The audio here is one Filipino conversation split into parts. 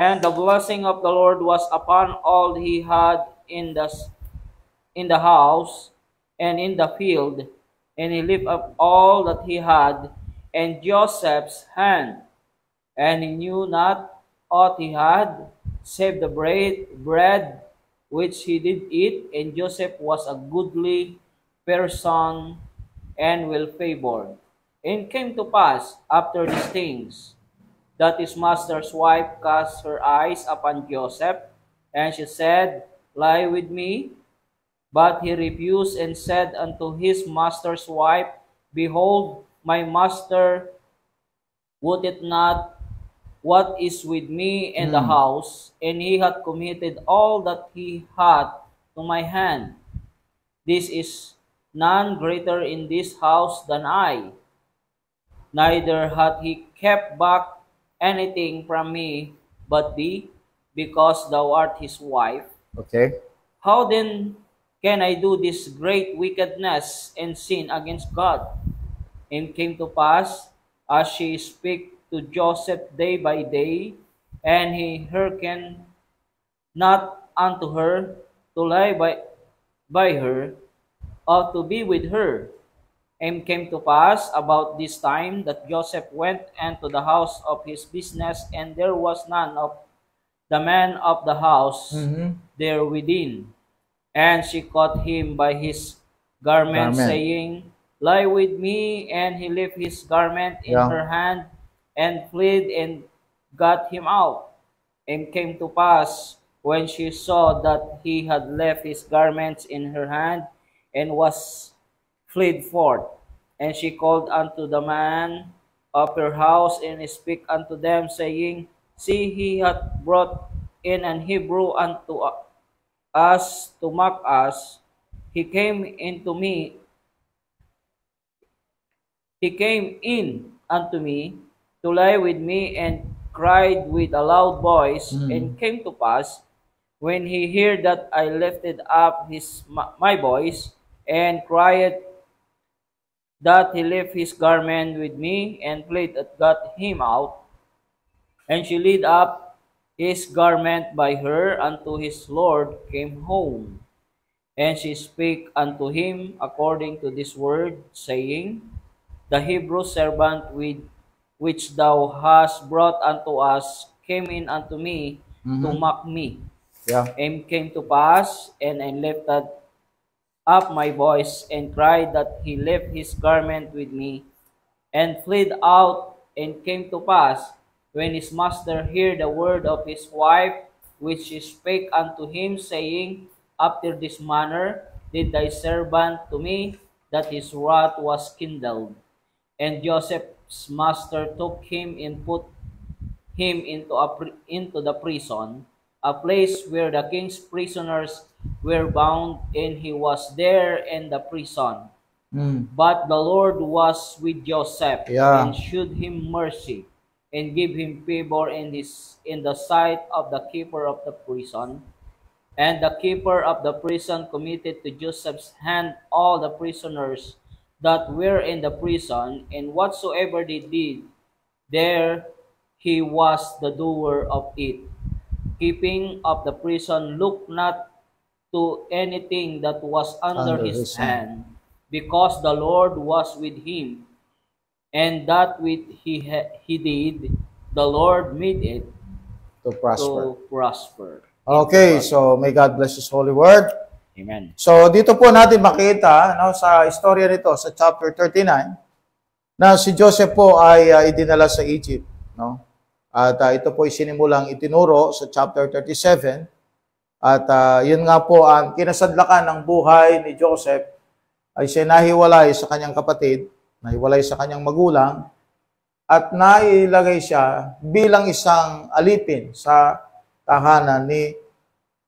And the blessing of the Lord was upon all he had in the house and in the field, and he lifted up all that he had in Joseph's hand, and he knew not aught he had, save the bread which he did eat, and Joseph was a goodly person and well favored. And it came to pass after these things, that his master's wife cast her eyes upon Joseph, and she said, Lie with me. But he refused and said unto his master's wife, Behold, my master would it not what is with me in the house, and he hath committed all that he had to my hand. This is none greater in this house than I, neither hath he kept back anything from me but thee, because thou art his wife. Okay. How then can I do this great wickedness and sin against God? And came to pass, as she spake to Joseph day by day, and he hearkened not unto her, to lie by her, or to be with her. And came to pass about this time that Joseph went into the house of his business, and there was none of the men of the house there within. And she caught him by his garment, saying, Lie with me. And he left his garment in her hand, and fled and got him out. And came to pass, when she saw that he had left his garments in her hand, and was fled forth, and she called unto the man of her house, and spake unto them, saying, See, he hath brought in an Hebrew unto us to mock us. He came into me, he came in unto me to lie with me, and cried with a loud voice. And came to pass, when he heard that I lifted up my voice and cried, that he left his garment with me, and fled and got him out. And she laid up his garment by her unto his lord came home. And she spake unto him according to this word, saying, The Hebrew servant which thou hast brought unto us came in unto me to mock me. And came to pass, and I lifted up my voice and cried that he left his garment with me, and fled out. And came to pass, when his master heard the word of his wife, which she spake unto him, saying, After this manner did thy servant to me, that his wrath was kindled. And Joseph's master took him and put him into the prison, a place where the king's prisoners were bound, and he was there in the prison. But the Lord was with Joseph, and shewed him mercy, and give him favor in the sight of the keeper of the prison. And the keeper of the prison committed to Joseph's hand all the prisoners that were in the prison, and whatsoever they did, there he was the doer of it. Keeping of the prison looked not to anything that was under his hand, because the Lord was with him, and that which he did, the Lord made it To prosper. prosper. Okay, so may God bless His holy word. Amen. So dito po natin makita sa istorya nito sa chapter 39 na si Joseph po ay idinala sa Egypt, no? At ito po ay sinimulang itinuro sa chapter 37. At yun nga po ang kinasadlakan ng buhay ni Joseph ay siya nahiwalay sa kanyang kapatid, nahiwalay sa kanyang magulang, at nailagay siya bilang isang alipin sa tahanan ni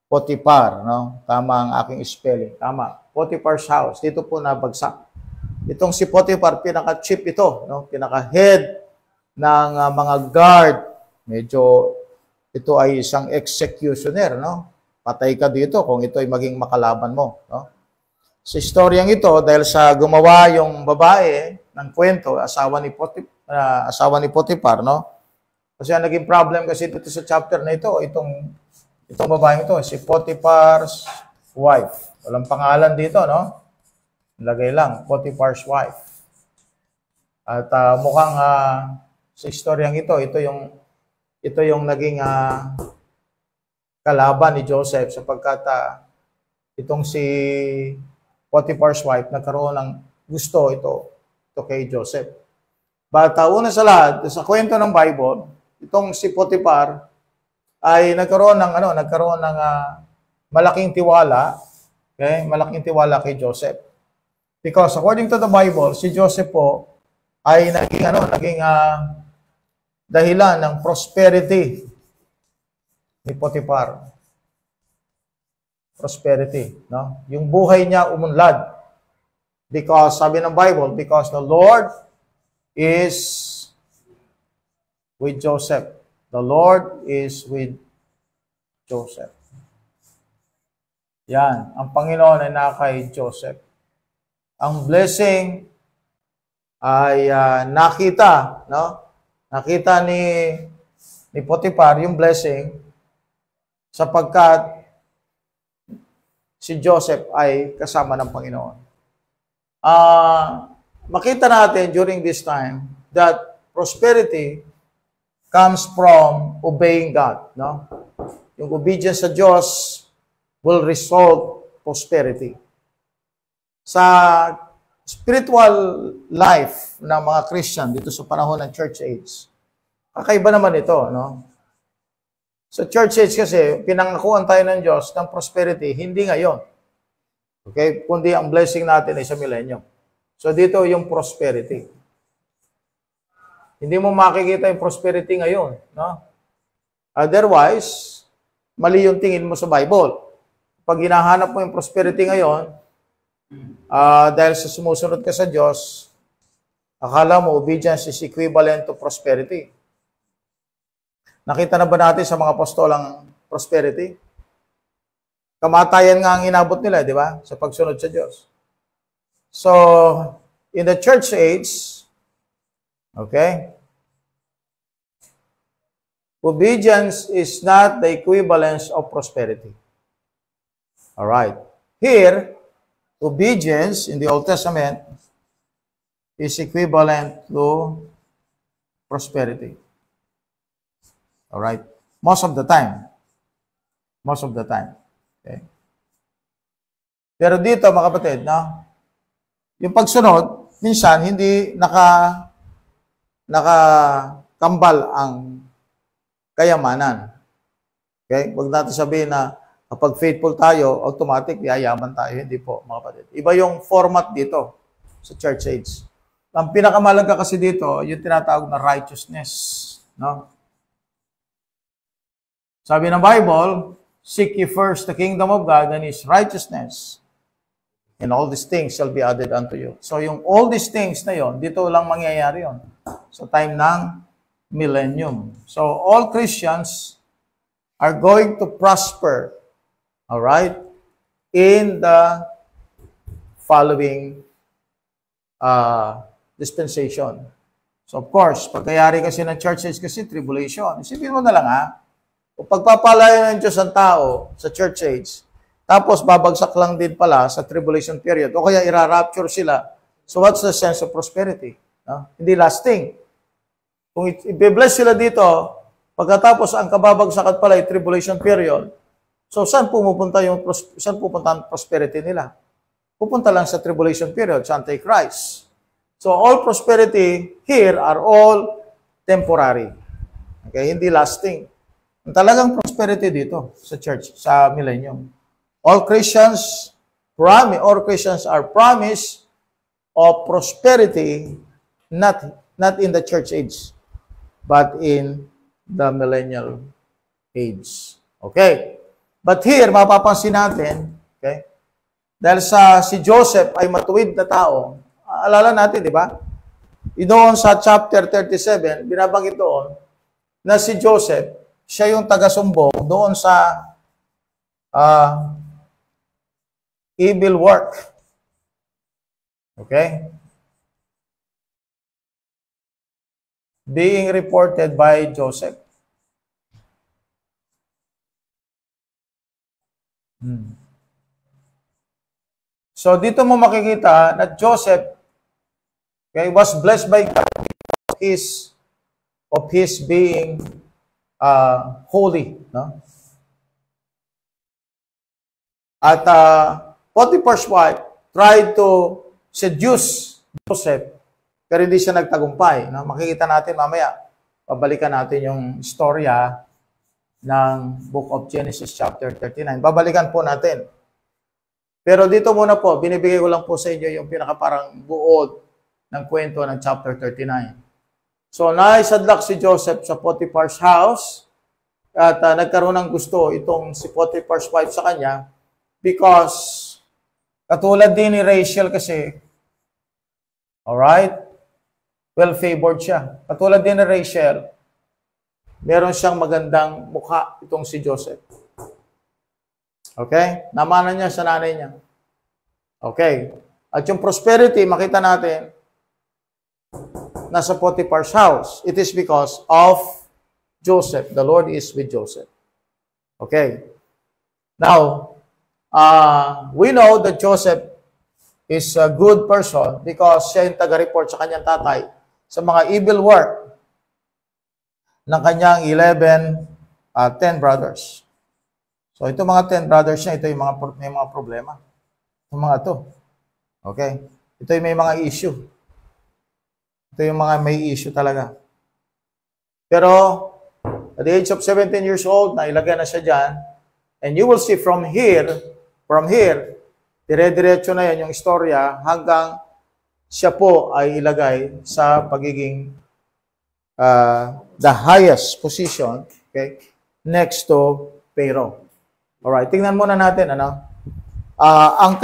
Potiphar, no? Tama ang aking spelling. Tama. Potiphar's house. Dito po nabagsak. Itong si Potiphar, pinaka-chief ito, no? Pinaka-head ng mga guard. Medyo ito ay isang executioner, no? Patay ka dito kung ito ay maging makalaban mo, no? Sa istoryang ito, dahil sa gumawa yung babae ng kwento, asawa ni Potiphar, no? Kasi ang naging problem kasi dito sa chapter na ito, itong babaeng ito, si Potiphar's wife. Walang pangalan dito, no? Lagay lang, Potiphar's wife. At mukhang sa istoryang ito yung naging kalaban ni Joseph sapagkat itong si Potiphar's wife nagkaroon ng gusto ito kay Joseph. But una sa lahat, sa kwento ng Bible, itong si Potiphar ay nagkaroon ng malaking tiwala, okay? Malaking tiwala kay Joseph. Because according to the Bible, si Joseph po ay naging dahilan ng prosperity ni Potiphar. Prosperity, no? Yung buhay niya umunlad. Because sabi ng Bible, because the Lord is with Joseph. The Lord is with Joseph. Yan, ang Panginoon ay nakay Joseph. Ang blessing ay nakita, no? Nakita ni Potiphar yung blessing sapagkat si Joseph ay kasama ng Panginoon. Makita natin during this time that prosperity comes from obeying God, no? Yung obedience sa Diyos will result prosperity. Sa spiritual life ng mga Christian dito sa panahon ng church age, kakaiba naman ito, no? Sa church age kasi, pinangakuan tayo ng Diyos ng prosperity, hindi ngayon. Okay? Kundi ang blessing natin ay sa millennium. So dito yung prosperity. Hindi mo makikita yung prosperity ngayon, no? Otherwise, mali yung tingin mo sa Bible. Pag hinahanap mo yung prosperity ngayon, dahil sa sumusunod ka sa Diyos, akala mo obedience is equivalent to prosperity. Nakita na ba natin sa mga apostolang prosperity? Kamatayan nga ang inabot nila, di ba? Sa pagsunod sa Diyos. So, in the church age, okay, obedience is not the equivalence of prosperity. All right. Here, obedience in the Old Testament is equivalent to prosperity. All right. Most of the time. Most of the time. Okay. Pero dito, mga kapatid, no? Yung pagsunod, minsan hindi nakakambal ang kayamanan. Okay? Huwag natin sabihin na kapag faithful tayo, automatic, yayaman tayo. Hindi po, mga kapatid. Iba yung format dito sa church age. Ang pinakamalaga kasi dito, yung tinatawag na righteousness. No? Sabi ng Bible, seek ye first the kingdom of God and His righteousness, and all these things shall be added unto you. So yung all these things na yon, dito lang mangyayari yon sa time ng millennium. So all Christians are going to prosper, all right, in the following dispensation. So of course, pagkayari kasi ng church age kasi tribulation. Isipin mo na lang o pagpapalaya ng Diyos ang tao sa church age, tapos babagsak lang din pala sa tribulation period, o kaya ira-rapture sila. So what's the sense of prosperity? No? Hindi lasting. Kung i-bless sila dito, pagkatapos ang kababagsakan pala ay tribulation period, so saan pupunta ang prosperity nila? Pupunta lang sa tribulation period, sa Antichrist. So all prosperity here are all temporary. Okay, hindi lasting. Ang talagang prosperity dito sa church, sa millennium. All Christians are promised of prosperity, not in the church age, but in the millennial age. Okay? But here, mapapansin natin, okay, dahil si Joseph ay matuwid na tao, alala natin, di ba? Doon sa chapter 37, binabanggit doon na si Joseph, siya yung taga-sumbong doon sa evil work. Okay? being reported by Joseph. So dito mo makikita na Joseph, okay, was blessed by God of his being holy, no? At Potiphar's wife tried to seduce Joseph, pero hindi siya nagtagumpay, no? Makikita natin mamaya, pabalikan natin yung istorya ng Book of Genesis chapter 39. Babalikan po natin. Pero dito muna po, binibigay ko lang po sa inyo yung pinakaparang buod ng kwento ng chapter 39. So, naisadlak si Joseph sa Potiphar's house at nagkaroon ng gusto itong si Potiphar's wife sa kanya because katulad din ni Rachel kasi, alright, well-favored siya. Katulad din ni Rachel, meron siyang magandang mukha itong si Joseph. Okay? Namana niya sa nanay niya. Okay. At yung prosperity, makita natin, nasa Potiphar's house. It is because of Joseph. The Lord is with Joseph. Okay. Now, we know that Joseph is a good person because siya yung taga-report sa kanyang tatay sa mga evil work ng kanyang 10 brothers. So, ito mga 10 brothers niya, ito yung may mga problema. Itong mga to. Okay? Ito yung may mga issue. Ito yung mga may issue talaga. Pero, at the age of 17 years old, nailagay na siya dyan. And you will see from here, dire-diretso na yan yung istorya hanggang siya po ay ilagay sa pagiging the highest position, okay, next to Pharaoh. Alright, tingnan muna natin, ang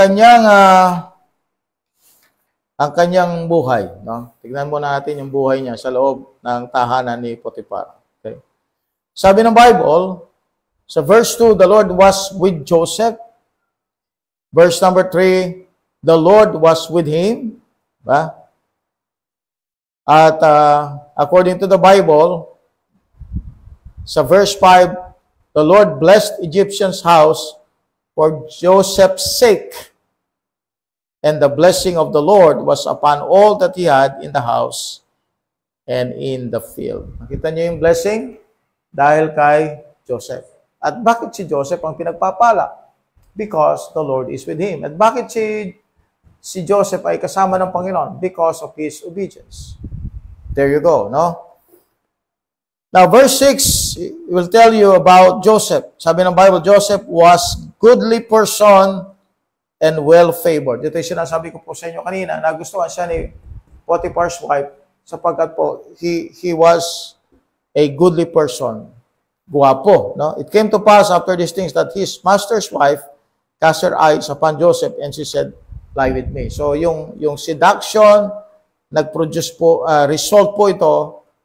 kanyang buhay, no? Tingnan muna natin yung buhay niya sa loob ng tahanan ni Potiphar. Okay? Sabi ng Bible, sa verse 2, the Lord was with Joseph. Verse number 3, the Lord was with him. Ba? At according to the Bible, sa verse 5, the Lord blessed Egyptian's house for Joseph's sake, and the blessing of the Lord was upon all that he had in the house and in the field. Nakita niyo yung blessing? Dahil kay Joseph. At bakit si Joseph ang pinagpapala? Because the Lord is with him. At bakit si Joseph ay kasama ng Panginoon? Because of his obedience. There you go, no? Now, verse 6 will tell you about Joseph. Sabi ng Bible, Joseph was goodly person and well-favored. Ito yung sinasabi ko po sa inyo kanina, nagustuhan siya ni Potiphar's wife sapagkat po, he was a goodly person. Guwapo, no? It came to pass after these things that his master's wife cast her eyes upon Joseph and she said, lie with me. So, yung seduction, nag-produce po, result po ito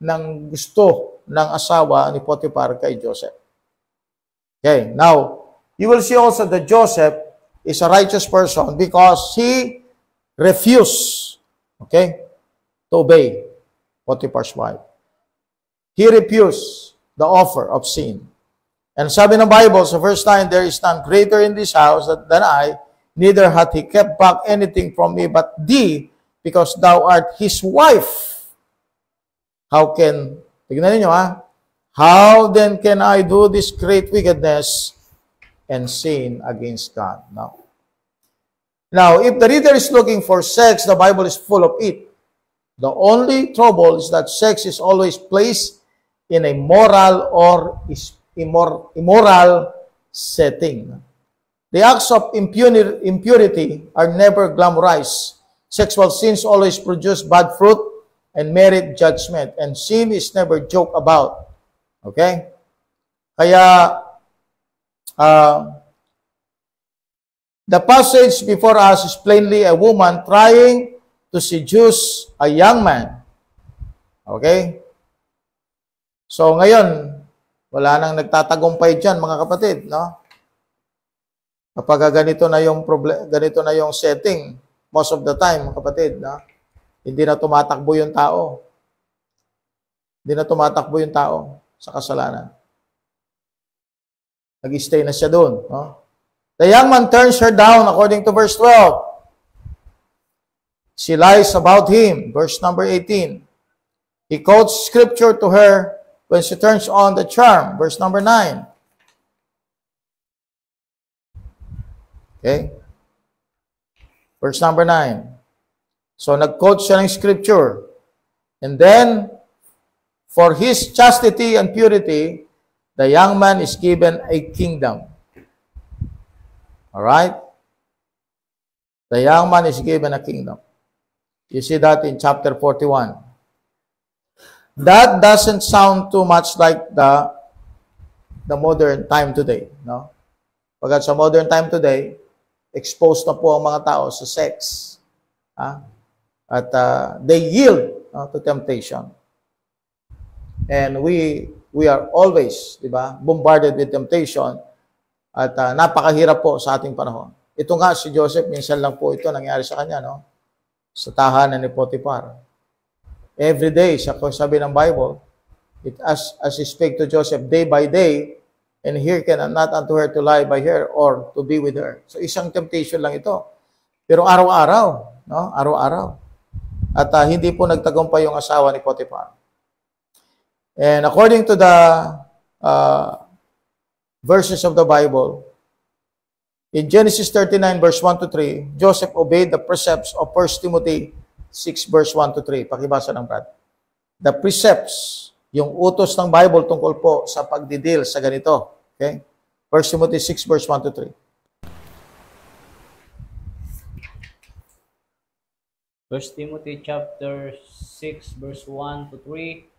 ng gusto ng asawa ni Potiphar kay Joseph. Okay, now, you will see also that Joseph is a righteous person because he refused, okay, to obey Potiphar's wife. He refused the offer of sin. And sabi ng Bible, sa verse 9, there is none greater in this house than I, neither hath he kept back anything from me but thee, because thou art his wife. Tignan niyo how then can I do this great wickedness and sin against God? Now, if the reader is looking for sex, the Bible is full of it. The only trouble is that sex is always placed in a moral or immoral setting. The acts of impurity are never glamorized. Sexual sins always produce bad fruit and merit judgment. And sin is never joked about. Okay? Kaya, the passage before us is plainly a woman trying to seduce a young man. Okay? So, ngayon, wala nang nagtatagumpay dyan, mga kapatid, no? Kapag ganito na yung setting, most of the time, mga kapatid, no? Hindi na tumatakbo yung tao. Hindi na tumatakbo yung tao sa kasalanan. Nag-stay na siya doon. No? The young man turns her down according to verse 12. She lies about him. Verse number 18. He quotes scripture to her when she turns on the charm. Verse number 9. Okay? Verse number 9. So, nag-quote siya ng scripture. And then, for his chastity and purity, the young man is given a kingdom. Alright? The young man is given a kingdom. You see that in chapter 41. That doesn't sound too much like the modern time today, no? Pagkat sa modern time today, exposed na po ang mga tao sa sex. At they yield to temptation. And we are always, di ba, bombarded with temptation at napakahirap po sa ating panahon. Ito nga si Joseph, minsan lang po ito nangyari sa kanya, no? Sa tahanan ni Potiphar. Every day, sabi ng Bible, as he spake to Joseph day by day, and hearken not unto her to lie by her or to be with her. So isang temptation lang ito. Pero araw-araw, no? Araw-araw. At hindi po nagtagumpay yung asawa ni Potiphar. And according to the verses of the Bible, in Genesis 39 verse 1 to 3, Joseph obeyed the precepts of 1 Timothy 6 verse 1 to 3. Pakibasa ng Brad. The precepts, yung utos ng Bible tungkol po sa pagdidil sa ganito. Okay? 1 Timothy 6 verse 1 to 3. 1 Timothy chapter 6 verse 1 to 3.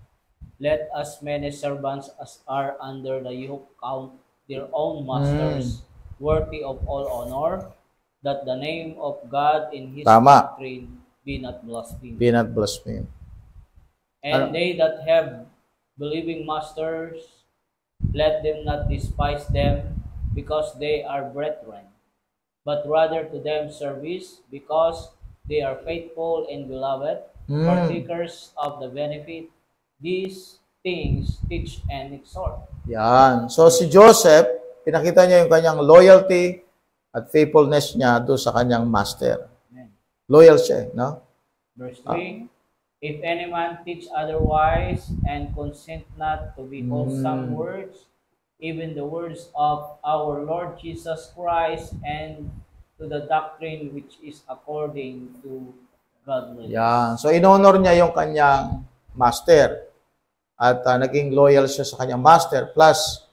Let as many servants as are under the yoke count their own masters worthy of all honor, that the name of God in His doctrine be not blasphemed. Be not blasphemed. And they that have believing masters, let them not despise them, because they are brethren, but rather to them service, because they are faithful and beloved, partakers of the benefit. These things teach and exhort. Yan. So si Joseph, pinakita niya yung kanyang loyalty at faithfulness niya doon sa kanyang master. Amen. Loyal siya, no? Verse 3, if any man teach otherwise, and consent not to be wholesome words, even the words of our Lord Jesus Christ, and to the doctrine which is according to godliness. Yan. So in-honor niya yung kanyang master. At naging loyal siya sa kanyang master. Plus,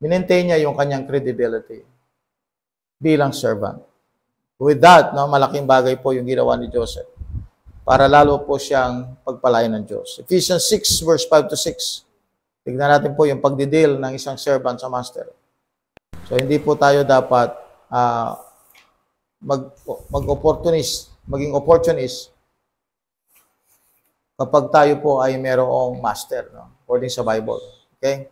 minentain niya yung kanyang credibility bilang servant. With that, no, malaking bagay po yung ginawa ni Joseph para lalo po siyang pagpalain ng Diyos. Ephesians 6 verse 5 to 6. Tignan natin po yung pagdidil ng isang servant sa master. So, hindi po tayo dapat maging opportunist kapag tayo po ay merong master, no? According sa Bible. Okay?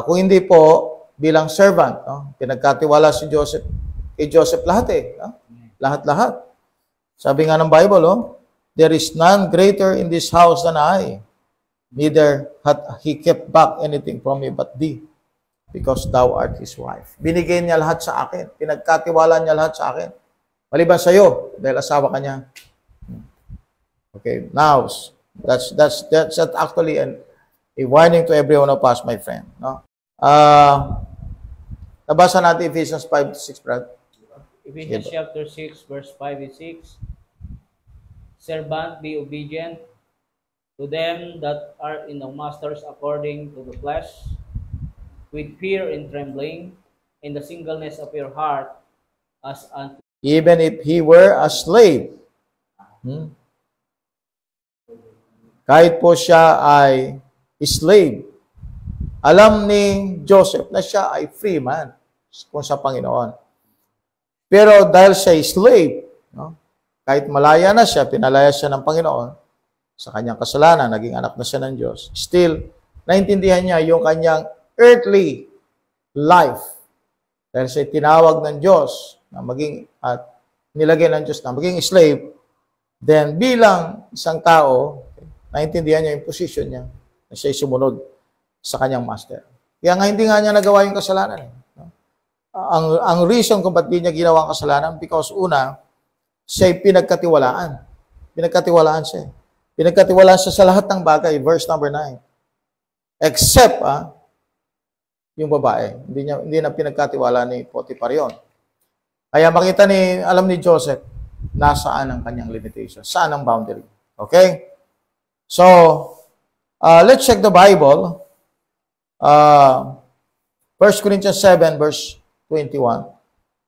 Kung hindi po, bilang servant, no? Pinagkatiwala si Joseph, kay Joseph lahat no? Lahat-lahat. Sabi nga ng Bible, there is none greater in this house than I. Neither hath he kept back anything from me but thee, because thou art his wife. Binigay niya lahat sa akin. Pinagkatiwala niya lahat sa akin. Maliban sa iyo, dahil asawa ka niya. Okay, now, that's actually a warning to every one of us, my friend. No? Nabasa natin Ephesians 5:6, Brad. Ephesians chapter 6, verse 5 and 6. Servant, be obedient to them that are in the masters according to the flesh, with fear and trembling, in the singleness of your heart, as unto even if he were a slave. Kahit po siya ay slave, alam ni Joseph na siya ay free man kung sa Panginoon. Pero dahil siya ay slave, no? Kahit malaya na siya, pinalaya siya ng Panginoon sa kanyang kasalanan, naging anak na siya ng Diyos, still, naintindihan niya yung kanyang earthly life. Dahil siya tinawag ng Diyos na maging, at nilagay ng Diyos na maging slave, then bilang isang tao, naintindihan niya yung position niya na siya'y sumunod sa kanyang master. Kaya nga hindi nga niya nagawa yung kasalanan. No? Ang reason kung ba't di niya ginawa ang kasalanan, because una, siya'y pinagkatiwalaan. Pinagkatiwalaan siya. Pinagkatiwalaan siya sa lahat ng bagay, verse number 9. Except, yung babae. Hindi na pinagkatiwala ni Potiphar yun. Kaya makita alam ni Joseph, nasaan ang kanyang limitation, saan ang boundary. Okay? So, let's check the Bible. 1 Corinthians 7, verse 21.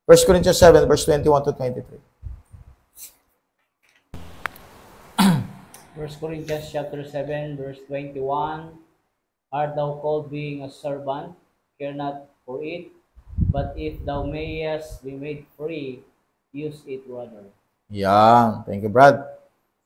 1 Corinthians 7, verse 21 to 23. 1 Corinthians chapter 7, verse 21. Art thou called being a servant? Care not for it. But if thou mayest be made free, use it rather. Yeah. Thank you, Brad.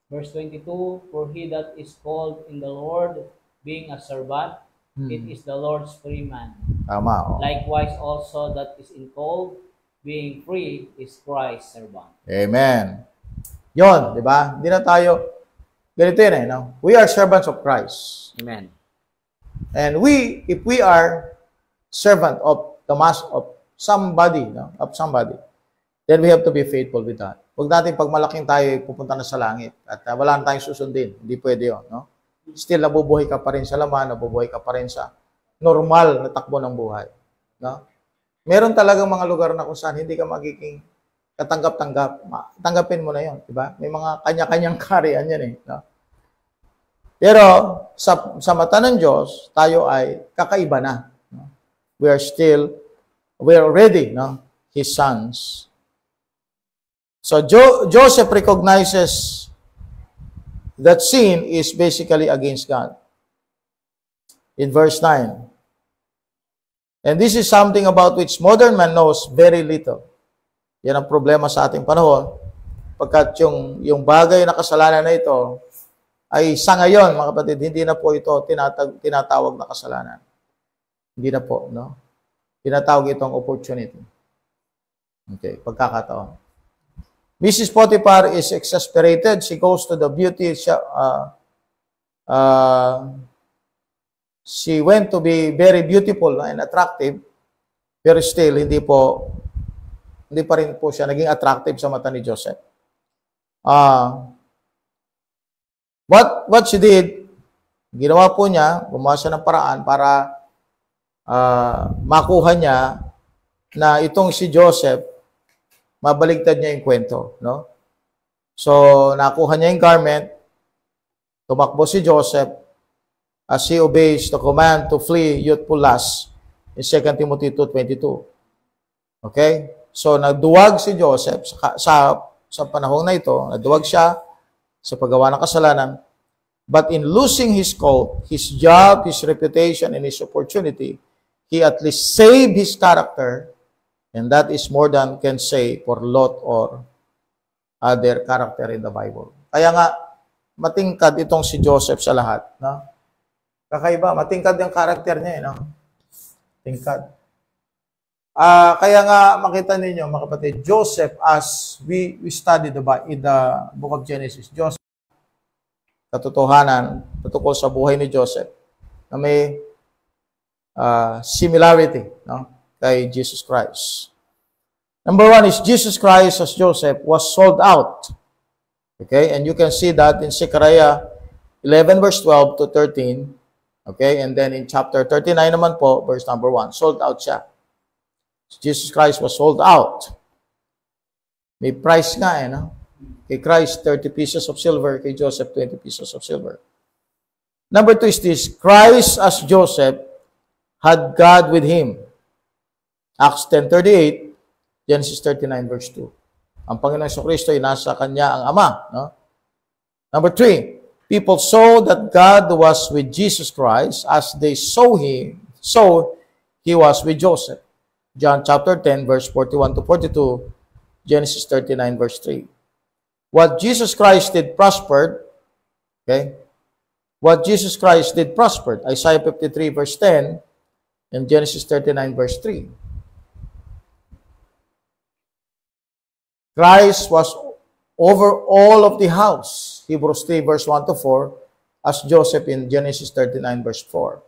Verse 22, for he that is called in the Lord, being a servant, it is the Lord's free man. Tama. Likewise also that is in called, being free, is Christ's servant. Amen. Yon, di ba? Hindi na tayo, ganito yun no? We are servants of Christ. Amen. And if we are servant of the mass of somebody, then we have to be faithful with that. Huwag natin pag malaking tayo, pupunta na sa langit at wala na tayong susundin. Hindi pwede yun, no? Still, nabubuhay ka pa rin sa laman, nabubuhay ka pa rin sa normal na takbo ng buhay. No? Meron talagang mga lugar na kung saan hindi ka magiging katanggap-tanggap. Tanggapin mo na yun, di ba? May mga kanya-kanyang karian yan no? Pero sa mata ng Diyos, tayo ay kakaiba na. No? We are already, no? His sons. So Joseph recognizes that sin is basically against God. In verse 9. And this is something about which modern man knows very little. Yan ang problema sa ating panahon. Pagkat yung bagay na kasalanan na ito, ay sa ngayon, mga kapatid, hindi na po ito tinatawag na kasalanan. Hindi na po, no? Tinatawag itong opportunity. Okay, pagkakataon. Mrs. Potiphar is exasperated. She goes to the beauty shop. She went to be very beautiful and attractive, pero still, hindi pa rin po siya naging attractive sa mata ni Joseph. What she did, ginawa po niya, gumawa siya ng paraan para makuha niya na itong si Joseph, mabaligtad niya yung kwento, no? So, nakuha niya yung garment, tumakbo si Joseph, as he obeys the command to flee youthful lust in 2 Timothy 2:22. Okay? So, nagduwag si Joseph sa panahon na ito, nagduwag siya sa paggawa ng kasalanan, but in losing his coat, his job, his reputation, and his opportunity, he at least saved his character. And that is more than can say for Lot or other character in the Bible. Kaya nga, matingkad itong si Joseph sa lahat. No? Kakaiba, matingkad yung character niya. No? Tingkad. Kaya nga, makita ninyo, mga kapatid, Joseph, as we study in the book of Genesis, Joseph, katotohanan, patungkol sa buhay ni Joseph, na may similarity, no? Kay Jesus Christ. Number one is Jesus Christ as Joseph was sold out. Okay? And you can see that in Zechariah 11 verse 12 to 13. Okay? And then in chapter 39 naman po, verse number 1, sold out siya. Jesus Christ was sold out. May price nga no? Kay Christ, 30 pieces of silver. Kay Joseph, 20 pieces of silver. Number 2 is this, Christ as Joseph had God with him. Acts 10:38, Genesis 39 verse 2. Ang Panginoong Jesucristo ay nasa kanya ang Ama. No? Number 3, people saw that God was with Jesus Christ as they saw him, so he was with Joseph. John chapter 10 verse 41 to 42, Genesis 39 verse 3. What Jesus Christ did prospered, okay? What Jesus Christ did prospered. Isaiah 53 verse 10 and Genesis 39 verse 3. Christ was over all of the house. Hebrews 3 verse 1 to 4. as Joseph in Genesis 39 verse 4.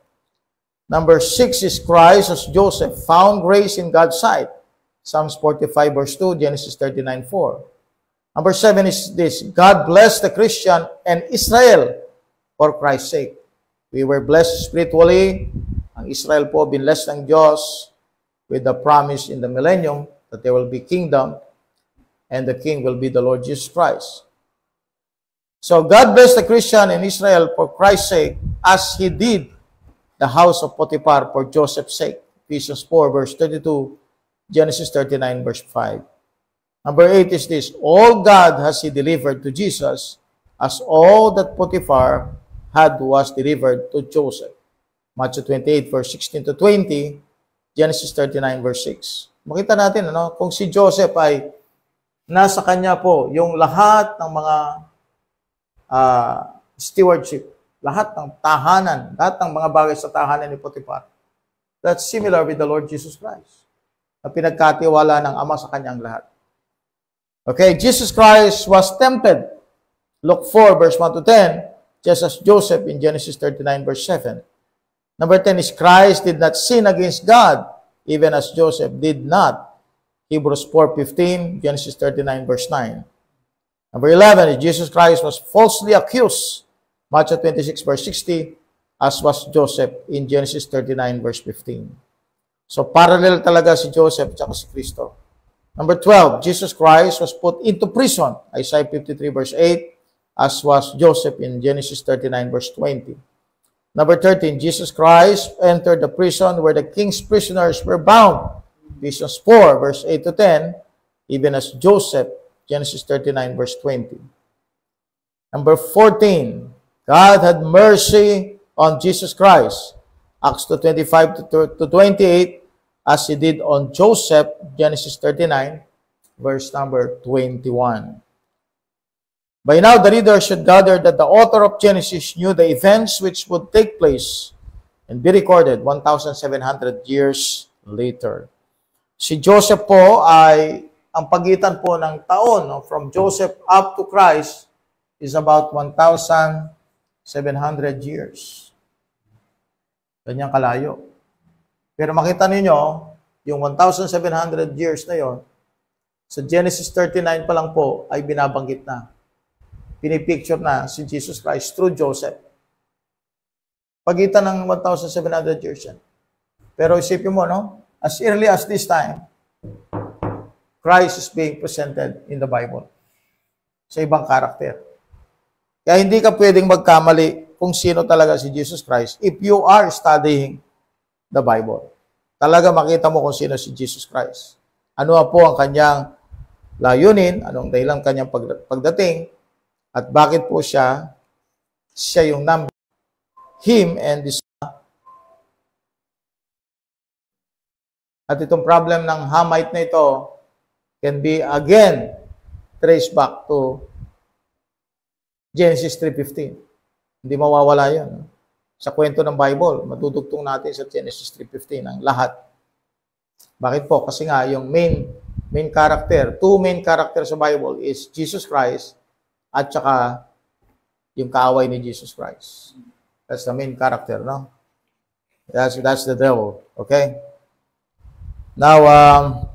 Number 6 is Christ as Joseph found grace in God's sight. Psalms 45 verse 2, Genesis 39 4. Number 7 is this, God blessed the Christian and Israel for Christ's sake. We were blessed spiritually. Ang Israel po binlessed ng Diyos with the promise in the millennium that there will be kingdom and the king will be the Lord Jesus Christ. So God blessed the Christian in Israel for Christ's sake as He did the house of Potiphar for Joseph's sake. Ephesians 4 verse 32, Genesis 39 verse 5. Number 8 is this, all God has He delivered to Jesus as all that Potiphar had was delivered to Joseph. Matthew 28 verse 16 to 20, Genesis 39 verse 6. Makita natin, kung si Joseph ay nasa kanya po yung lahat ng mga stewardship, lahat ng tahanan, lahat ng mga bagay sa tahanan ni Potiphar. That's similar with the Lord Jesus Christ, na pinagkatiwala ng Ama sa kanyang lahat. Okay, Jesus Christ was tempted. Luke 4 verse 1 to 10, just as Joseph in Genesis 39 verse 7. Number 10 is Christ did not sin against God, even as Joseph did not. Hebrews 4:15, Genesis 39 verse 9. Number 11 is Jesus Christ was falsely accused, Matthew 26 verse 60, as was Joseph in Genesis 39 verse 15. So parallel talaga si Joseph at si Kristo. Number 12, Jesus Christ was put into prison, Isaiah 53 verse 8, as was Joseph in Genesis 39 verse 20. Number 13, Jesus Christ entered the prison where the king's prisoners were bound, Ephesians 4 verse 8 to 10, even as Joseph, Genesis 39 verse 20. Number 14, God had mercy on Jesus Christ, Acts 2:25 to 28, as He did on Joseph, Genesis 39, verse number 21. By now, the reader should gather that the author of Genesis knew the events which would take place and be recorded 1,700 years later. Si Joseph po ay, ang pagitan po ng taon, from Joseph up to Christ, is about 1,700 years. Ganyang kalayo. Pero makita ninyo, yung 1,700 years na yon, sa Genesis 39 pa lang po, ay binabanggit na. Pinipicture na si Jesus Christ through Joseph. Pagitan ng 1,700 years yan. Pero isipin mo, as early as this time, Christ is being presented in the Bible sa ibang karakter. Kaya hindi ka pwedeng magkamali kung sino talaga si Jesus Christ if you are studying the Bible. Talaga makita mo kung sino si Jesus Christ. Ano po ang kanyang layunin, anong dahilan kanyang pagdating, at bakit po siya yung number, him and this. At itong problem ng Hamite na ito can be again traced back to Genesis 3:15. Hindi mawawala yun. Sa kwento ng Bible, matutugtong natin sa Genesis 3:15 ang lahat. Bakit po? Kasi nga, yung main character, two main characters sa Bible is Jesus Christ at saka yung kaaway ni Jesus Christ. That's the main character, no? That's the devil, okay? Now,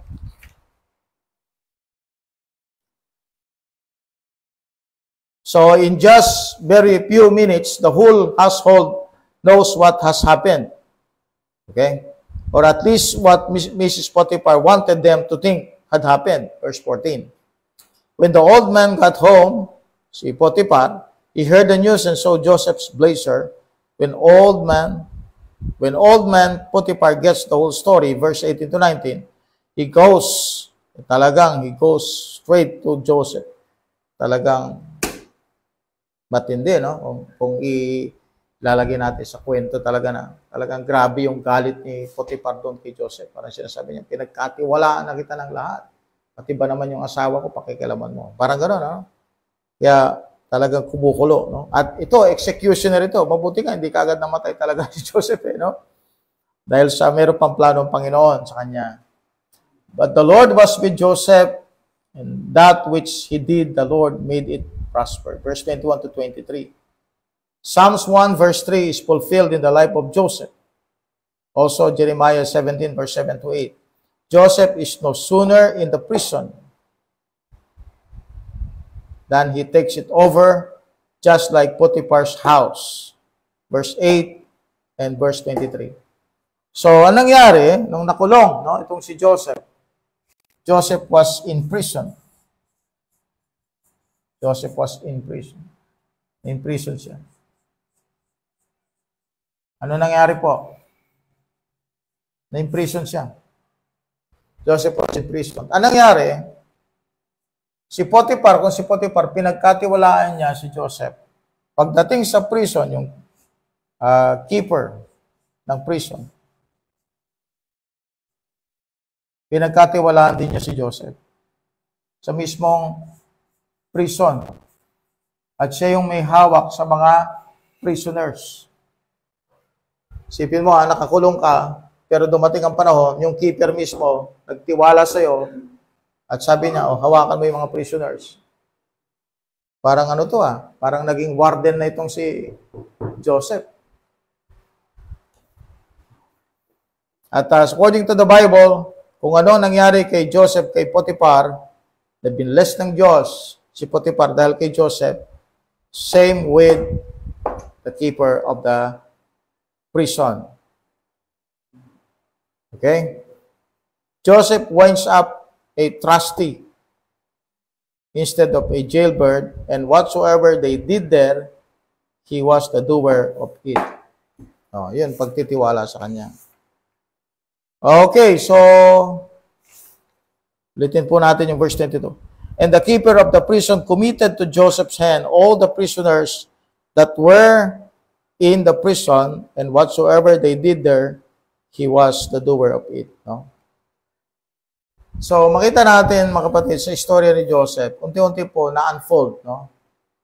so in just very few minutes, the whole household knows what has happened. Okay? Or at least what Mrs. Potiphar wanted them to think had happened. Verse 14. When the old man got home, si Potiphar, he heard the news and saw Joseph's blazer. When old man Potiphar gets the whole story, verse 18 to 19, he goes straight to Joseph. Talagang matindi, no? Kung ilalagay natin sa kwento talagang grabe yung galit ni Potiphar doon kay Joseph. Parang sinasabi niya, pinagkatiwalaan na kita ng lahat. Pati ba naman yung asawa ko, pakikialaman mo. Parang gano'n, no? Kaya talagang kumukulo, no? At ito, executioner ito. Mabuti nga, hindi kaagad namatay talaga si Joseph, no? Dahil sa meron pang plano ng Panginoon sa kanya. But the Lord was with Joseph, and that which he did, the Lord made it prosper. Verse 21 to 23. Psalms 1 verse 3 is fulfilled in the life of Joseph. Also, Jeremiah 17 verse 7 to 8. Joseph is no sooner in the prison than he takes it over, just like Potiphar's house. Verse 8 and verse 23. So, anong nangyari nung nakulong, no, itong si Joseph? Joseph was in prison. Joseph was in prison. In prison siya. Ano nangyari po? Na-imprison siya. Joseph was in prison. Anong nangyari? Si Potiphar, kung si Potiphar, pinagkatiwalaan niya si Joseph. Pagdating sa prison, yung keeper ng prison, pinagkatiwalaan din niya si Joseph sa mismong prison. At siya yung may hawak sa mga prisoners. Sipin mo, nakakulong ka, pero dumating ang panahon, yung keeper mismo, nagtiwala sa'yo, at sabi niya, hawakan mo yung mga prisoners. Parang ano to parang naging warden na itong si Joseph. At according to the Bible, kung ano nangyari kay Joseph, kay Potiphar, na binless ng Diyos si Potiphar dahil kay Joseph, same with the keeper of the prison. Okay? Joseph winds up a trustee instead of a jailbird, and whatsoever they did there, he was the doer of it. Yun, pagtitiwala sa kanya. Okay, so, ulitin po natin yung verse 22. And the keeper of the prison committed to Joseph's hand all the prisoners that were in the prison, and whatsoever they did there, he was the doer of it. No? So, makita natin, mga kapatid, sa istorya ni Joseph, unti-unti po na-unfold, no?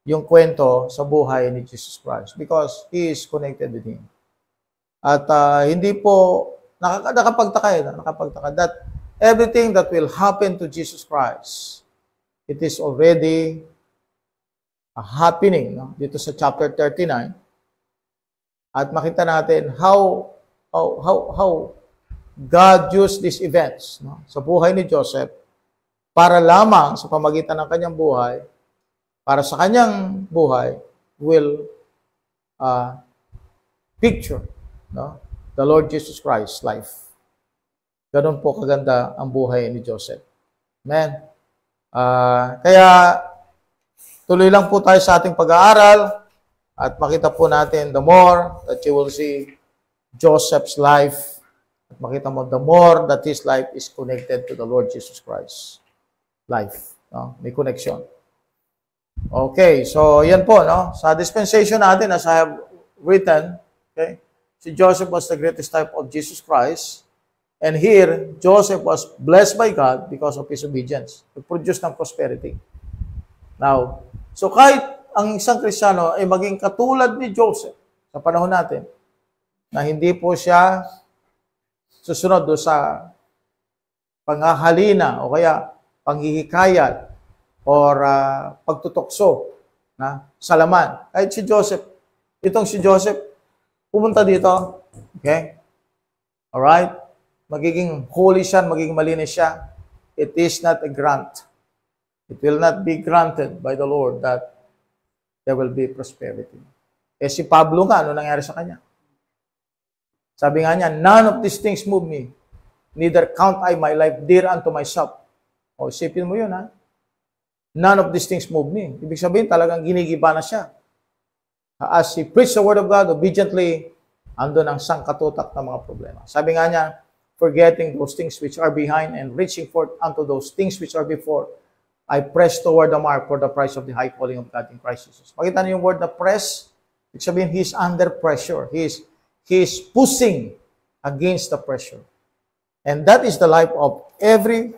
Yung kwento sa buhay ni Jesus Christ because he is connected with him. At hindi po, nakapagtaka that everything that will happen to Jesus Christ, it is already happening, no? Dito sa chapter 39. At makita natin how God used these events, no, sa buhay ni Joseph para lamang sa pamagitan ng kanyang buhay, para sa kanyang buhay will picture, no, the Lord Jesus Christ's life. Ganun po kaganda ang buhay ni Joseph. Amen. Kaya tuloy lang po tayo sa ating pag-aaral at makita po natin the more that you will see Joseph's life, at makita mo the more that his life is connected to the Lord Jesus Christ's life. No? May connection. Okay, so yan po, no? Sa dispensation natin, as I have written, okay, si Joseph was the greatest type of Jesus Christ. And here, Joseph was blessed by God because of his obedience to produce ng prosperity. Now, so kahit ang isang Kristiyano ay maging katulad ni Joseph sa panahon natin, na hindi po siya susunod do sa panghahalina o kaya panghihikayat or pagtutokso na sa laman. Kahit si Joseph, itong si Joseph, pumunta dito, okay? Alright? Magiging holy siya, magiging malinis siya. It is not a grant. It will not be granted by the Lord that there will be prosperity. Si Pablo nga, ano nangyari sa kanya? Sabi nga niya, none of these things move me. Neither count I my life dear unto myself. Isipin mo yun, ha? None of these things move me. Ibig sabihin, talagang ginigiba na siya. As he preached the word of God obediently, andun ang sangkatutak ng mga problema. Sabi nga niya, forgetting those things which are behind and reaching forth unto those things which are before, I press toward the mark for the prize of the high calling of God in Christ Jesus. Makita niyo yung word na press? Ibig sabihin, he is under pressure. He is pushing against the pressure. And that is the life of every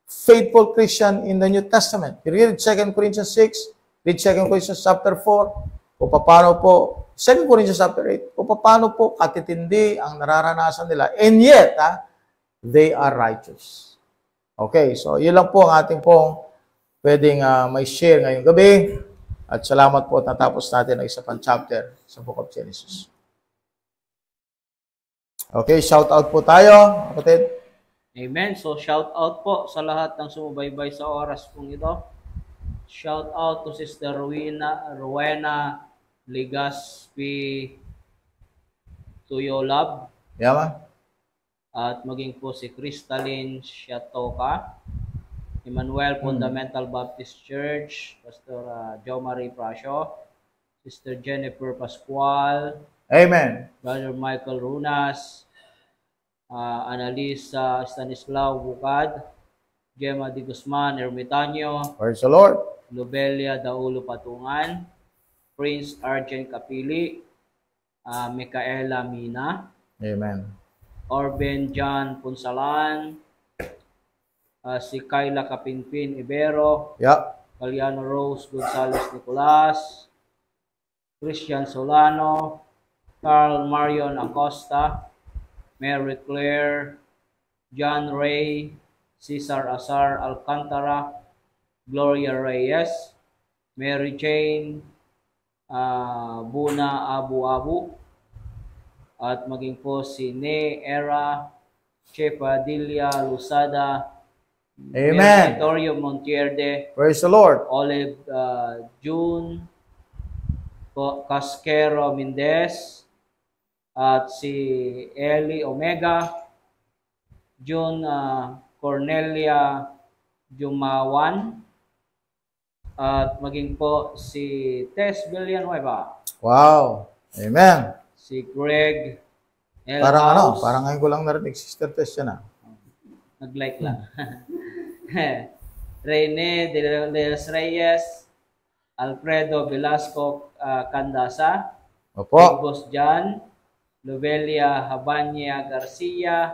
faithful Christian in the New Testament. You read 2 Corinthians 6, read 2 Corinthians chapter 4, kung paano po, 2 Corinthians chapter 8, kung paano po katitindi ang nararanasan nila. And yet, they are righteous. Okay, so yun lang po ang ating pong pwedeng may share ngayong gabi. At salamat po at natapos natin ang isa pang chapter sa Book of Genesis. Okay, shout out po tayo, kapatid. Amen. So shout out po sa lahat ng sumubaybay sa oras pong ito. Shout out to Sister Rowena Ligaspi Tuyolab. Yaman. At maging po si Crystalline Shatoka, Emmanuel Fundamental Baptist Church, Pastor Jo Marie Prasio, Sister Jennifer Pascual, Amen. Brother Michael Runas, Analisa Stanislao Bukad, Gemma Di Guzman Ermitanyo, Praise the Lord. Lobelia Daulo Patungan, Prince Arjen Kapili, Micaela Mina, Amen. Orben John Punsalan, si Kayla Kapinpin Ibero, Galiano Rose Gonzales Nicolas, Christian Solano, Carl Marion Acosta, Mary Claire, John Ray, Cesar Azar Alcantara, Gloria Reyes, Mary Jane, Buna Abu-Abu, at maging po si Ne Era, Chepadilla Lusada, Amen. Vittorio Montierde, Praise the Lord. Olive June, Casquero Mendez, at si Eli Omega, June Cornelia Jumawan, at maging po si Tess Villanueva. Wow. Amen. Si Greg L. Parang House. parang ngayon ko lang narinig, Sister Tess yan ah. Nag-like lang. Rene de los Reyes, Alfredo Velasco Candasa, Opo. Boss Jan, Lovelia Habanya Garcia,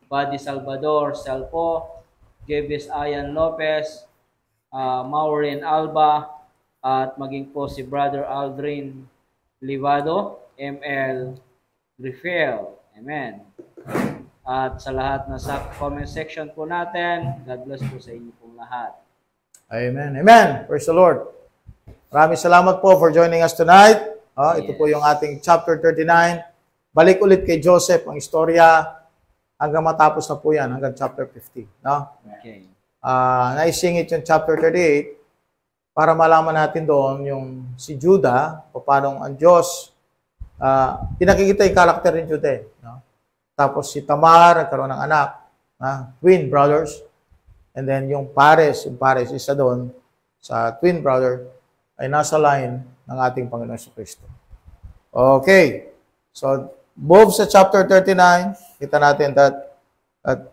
Buddy Salvador Salpo, Jevis Ayan Lopez, Maureen Alba, at maging po si Brother Aldrin Livado, ML Griffel. Amen. At sa lahat na sa comment section po natin, God bless po sa inyo pong lahat. Amen. Amen. Praise the Lord. Maraming salamat po for joining us tonight. Ito po yung ating chapter 39. Balik ulit kay Joseph ang istorya hanggang matapos na po yan, hanggang chapter 50. No? Okay. Naisingit yung chapter 38 para malaman natin doon yung si Judah, paano ang Diyos, pinakikita yung karakter ni Judah. No? Tapos si Tamar, nagkaroon ng anak, twin brothers. And then yung Pares isa doon sa twin brother, ay nasa line ng ating Panginoon sa Kristo. Okay. So, move sa chapter 39, kita natin that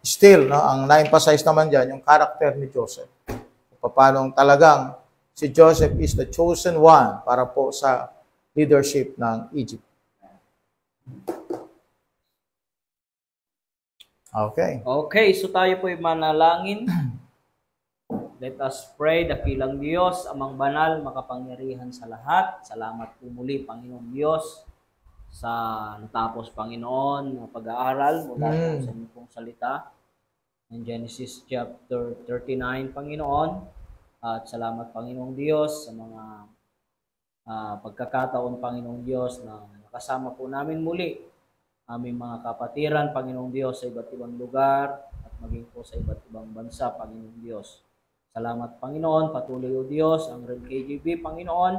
still, no, ang na-emphasize naman dyan, yung karakter ni Joseph. Paano talagang si Joseph is the chosen one para po sa leadership ng Egypt. Okay. Okay, so tayo po ay manalangin. Let us pray. Dakilang Diyos, amang banal, makapangyarihan sa lahat. Salamat po muli, Panginoong Diyos, sa natapos, Panginoon, na pag-aaral mula sa inyong pong salita in Genesis chapter 39, Panginoon. At salamat, Panginoong Diyos, sa mga pagkakataon, Panginoong Diyos, na nakasama po namin muli aming mga kapatiran, Panginoong Diyos, sa iba't ibang lugar at maging po sa iba't ibang bansa, Panginoong Diyos. Salamat, Panginoon. Patuloy, O Diyos, ang Real KJB, Panginoon.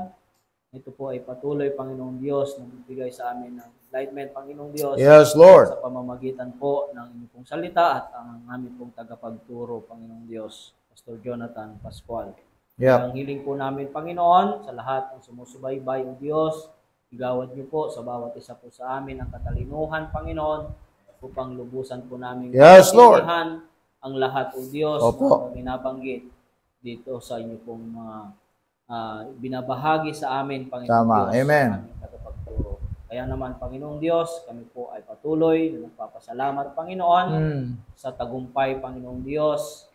Ito po ay patuloy, Panginoong Diyos, na magbigay sa amin ng enlightenment, Panginoong Diyos. Yes, Lord. Sa pamamagitan po ng inyong pong salita at ang aming pong tagapagturo, Panginoong Diyos, Pastor Jonathan Pascual. Ang hiling po namin, Panginoon, sa lahat ng sumusubaybay, O Diyos, igawad niyo po sa bawat isa po sa amin ang katalinuhan, Panginoon, upang lubusan po namin ang lahat, O Diyos, na binabanggit dito sa inyo pong mga binabahagi sa amin, Panginoong Diyos. Amen. Aming tagapagturo. Kaya naman, Panginoong Diyos, kami po ay patuloy na nagpapasalamat, Panginoon, sa tagumpay, Panginoong Diyos,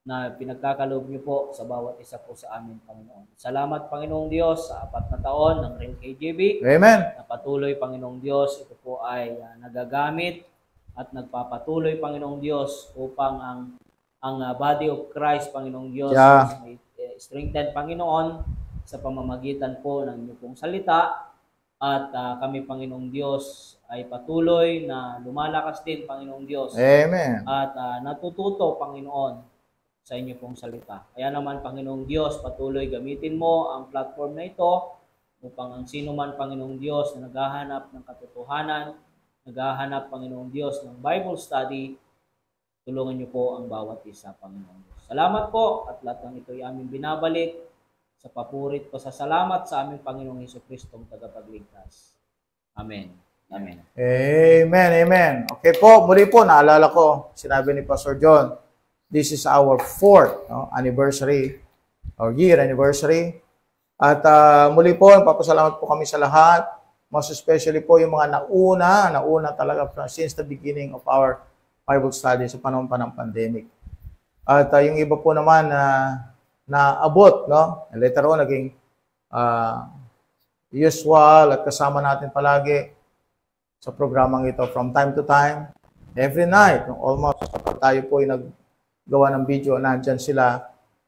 na pinagkakaloob niyo po sa bawat isa po sa amin, Panginoon. Salamat, Panginoong Diyos, sa 4 na taon ng Real KJB. Amen. Na patuloy, Panginoong Diyos, ito po ay nagagamit at nagpapatuloy, Panginoong Diyos, upang ang body of Christ, Panginoong Diyos, may strengthen, Panginoon, sa pamamagitan po ng inyong pong salita. At kami, Panginoong Diyos, ay patuloy na lumalakas din, Panginoong Diyos. Amen. At natututo, Panginoon, sa inyo pong salita. Kaya naman, Panginoong Diyos, patuloy gamitin mo ang platform na ito upang ang sino man, Panginoong Diyos, na naghahanap ng katotohanan, naghahanap, Panginoong Diyos, ng Bible study, tulungan niyo po ang bawat isa, Panginoong Diyos. Salamat po at lahat ng ito ay aming binabalik sa papurit ko sa salamat sa aming Panginoong Hesus-Kristong tagapagligtas. Amen. Amen. Amen. Amen. Okay po, muli po, naalala ko, sinabi ni Pastor John, this is our 4th anniversary, or year anniversary. At muli po, papasalamat po kami sa lahat, most especially po yung mga nauna talaga since the beginning of our Bible study sa panahon pa ng pandemic. At yung iba po naman na abot, no? And later on, naging usual at kasama natin palagi sa programang ito from time to time. Every night, almost tayo po ay naggawa ng video, nandyan sila.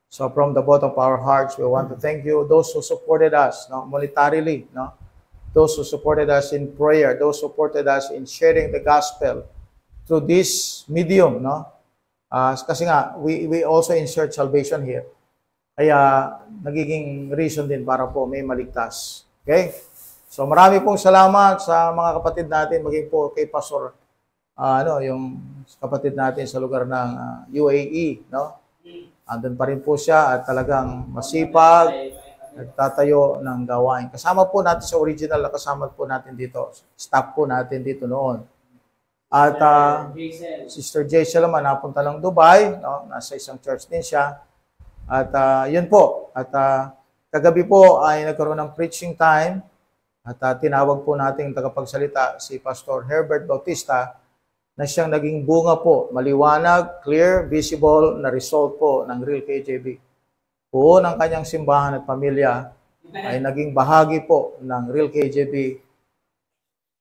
So from the bottom of our hearts, we want to thank you, those who supported us, no, monetarily, no? Those who supported us in prayer, those who supported us in sharing the gospel through this medium, no? Kasi nga, we also insert salvation here. Kaya nagiging reason din para po may maligtas. Okay? So marami pong salamat sa mga kapatid natin, maging po kay Pastor, yung kapatid natin sa lugar ng UAE, no? Andun pa rin po siya at talagang masipag, nagtatayo ng gawain. Kasama po natin sa original, kasama po natin dito, staff po natin dito noon. At Sister Jaisel naman, napunta lang Dubai, no? Nasa isang church din siya. At yun po. At kagabi po ay nagkaroon ng preaching time. At tinawag po nating tagapagsalita si Pastor Herbert Bautista na siyang naging bunga po, maliwanag, clear, visible na result po ng Real KJB. Buo ng kanyang simbahan at pamilya ay naging bahagi po ng Real KJB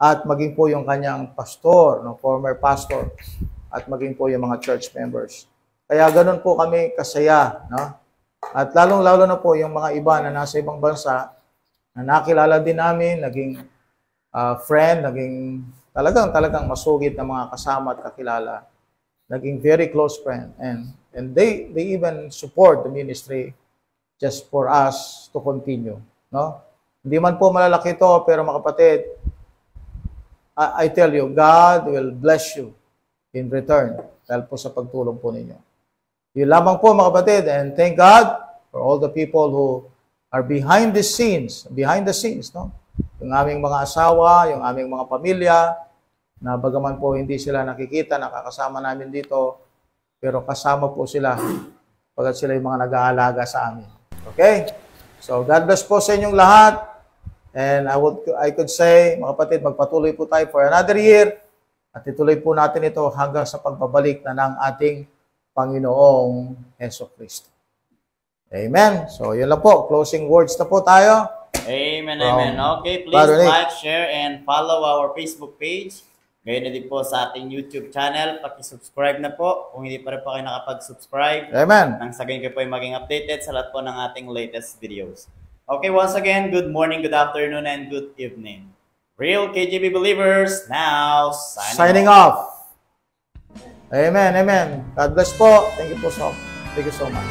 at maging po yung kanyang pastor, no, former pastor, at maging po yung mga church members. Kaya ganun po kami kasaya, no? At lalong-lalo na po yung mga iba na nasa ibang bansa na nakilala din namin, naging friend, naging talagang masugid na mga kasama at kakilala, naging very close friend. And they even support the ministry just for us to continue, no? Hindi man po malalaki ito, pero mga kapatid, I tell you, God will bless you in return dahil po sa pagtulong po ninyo. Yun lamang po mga kapatid, and thank God for all the people who are behind the scenes, no? Yung aming mga asawa, yung aming mga pamilya, na bagaman po hindi sila nakikita, nakakasama namin dito, pero kasama po sila pagkat sila yung mga nag-aalaga sa amin. Okay? So, God bless po sa inyong lahat. And I could say, mga kapatid, magpatuloy po tayo for another year at ituloy po natin ito hanggang sa pagbabalik na ng ating Panginoong Hesus-Kristo. Amen. So, yun lang po. Closing words na po tayo. Amen, amen. Okay, please like, share, and follow our Facebook page. Ngayon na din po sa ating YouTube channel. Paki-subscribe na po kung hindi pa rin po kayo nakapag-subscribe. Amen. Nang sa gayon kayo po ay maging updated sa lahat po ng ating latest videos. Okay, once again, good morning, good afternoon, and good evening. Real KJB believers, now signing off. Amen, amen. God bless po. Thank you so much.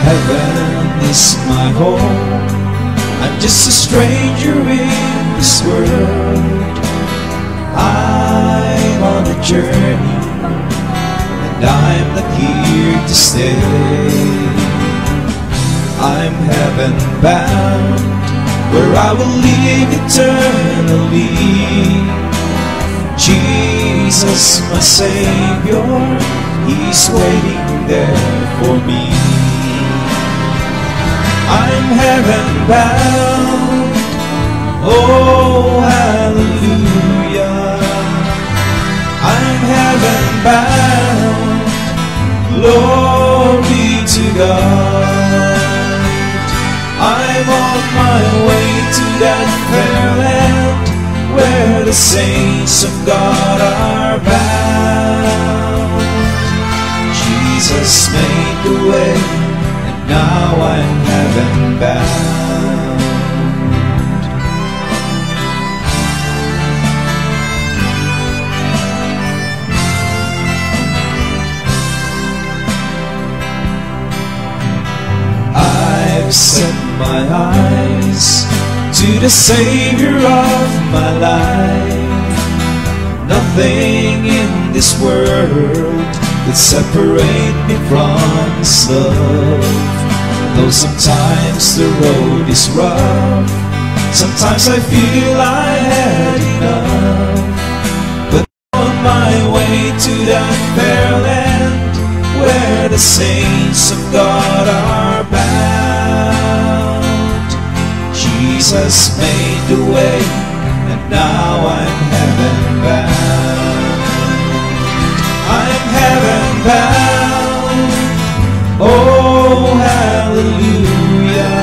Heaven is my home. I'm just a stranger in this world. I'm on a journey, and I'm not here to stay. I'm heaven bound, where I will live eternally. Jesus, my Savior, He's waiting there for me. I'm heaven bound, oh hallelujah. I'm heaven bound, glory to God. I'm on my way to that fair land, where the saints of God are bound. Jesus made the way, and now I'm heaven bound. I've set my eyes to the Savior of my life. Nothing in this world could separate me from His love. Though sometimes the road is rough, sometimes I feel I had enough, but on my way to that fair land where the saints of God are bound, Jesus made the way, and now I'm heaven bound. I'm heaven bound. Oh, hallelujah.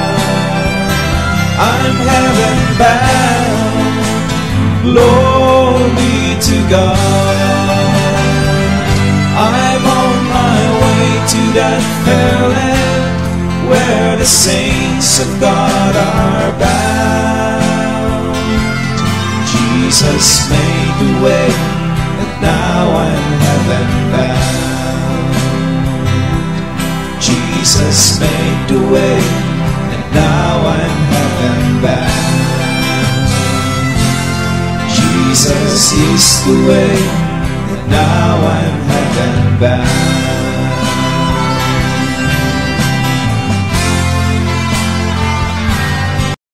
I'm heaven bound. Glory to God. I'm on my way to that fair land where the saints of God are bound. Jesus made the way, and now I'm heaven bound. Jesus made the way, and now I'm heaven bound. Jesus is the way, and now I'm heaven bound.